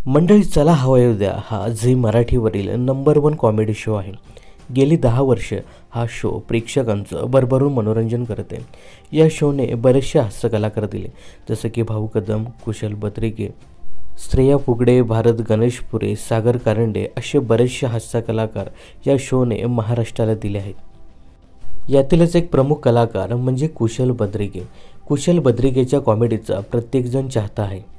मंडळी चला हवा येऊ द्या हा झी मराठीवरील नंबर 1 कॉमेडी शो आहे. गेली 10 वर्ष हा शो प्रेक्षकांचं भरभरून मनोरंजन करते. या शोने बरेचसे हास्य कलाकार दिले, जसं की भाऊ कदम, कुशल बद्रिके, श्रेया फुगडे, भारत गणेशपुरे, सागर कारंडे असे बरेचसे हास्य कलाकार या शोने महाराष्ट्राला दिले आहेत. यातीलच एक प्रमुख कलाकार म्हणजे कुशल बद्रिके. कुशल बद्रिकेच्या कॉमेडीचा प्रत्येकजण चाहता आहे.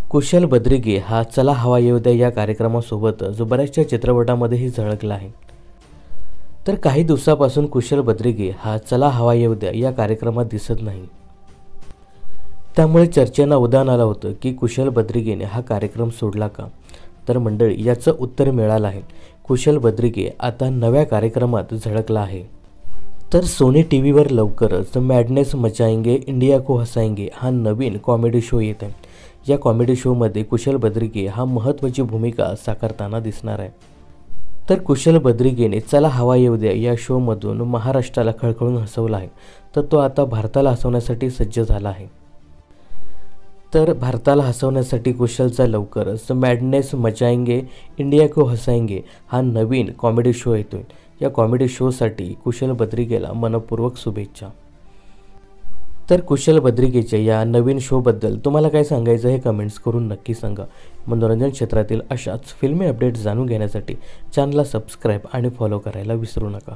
कुशल बद्रिके हा चला हवा येऊ द्या या कार्यक्रमासोबतच बऱ्याचशा चित्रपटामध्येही झळकला आहे. तर काही दिवसापासून कुशल बद्रिके हा चला हवा येऊ द्या या कार्यक्रमात दिसत नाही. त्यामुळे चर्चेला उधाण आलं होतं की कुशल बद्रिकेने हा कार्यक्रम सोडला का? तर मंडळी, याचं उत्तर मिळालं आहे. कुशल बद्रिके आता नव्या कार्यक्रमात झळकला आहे. तर सोनी टीव्हीवर लवकरच मॅडनेस मचाएंगे इंडिया को हसाएंगे हा नवीन कॉमेडी शो येत आहे. या कॉमेडी शोमध्ये कुशल बद्रिके हा महत्त्वाची भूमिका साकारताना दिसणार आहे. तर कुशल बद्रिकेने चला हवा येऊ द्या या शोमधून महाराष्ट्राला खळखळून हसवलं आहे. तर तो आता भारताला हसवण्यासाठी सज्ज झाला आहे. तर भारताला हसवण्यासाठी कुशलचा लवकरच मॅडनेस मचाएंगे इंडिया को हसाएंगे हा नवीन कॉमेडी शो येतोय. या कॉमेडी शोसाठी कुशल बद्रिकेला मनपूर्वक शुभेच्छा. तर कुशल बद्रिकेच्या या नवीन शोबद्दल तुम्हाला काय सांगायचं हे कमेंट्स करून नक्की सांगा. मनोरंजन क्षेत्रातील अशाच फिल्मी अपडेट्स जाणून घेण्यासाठी चॅनलला सबस्क्राईब आणि फॉलो करायला विसरू नका.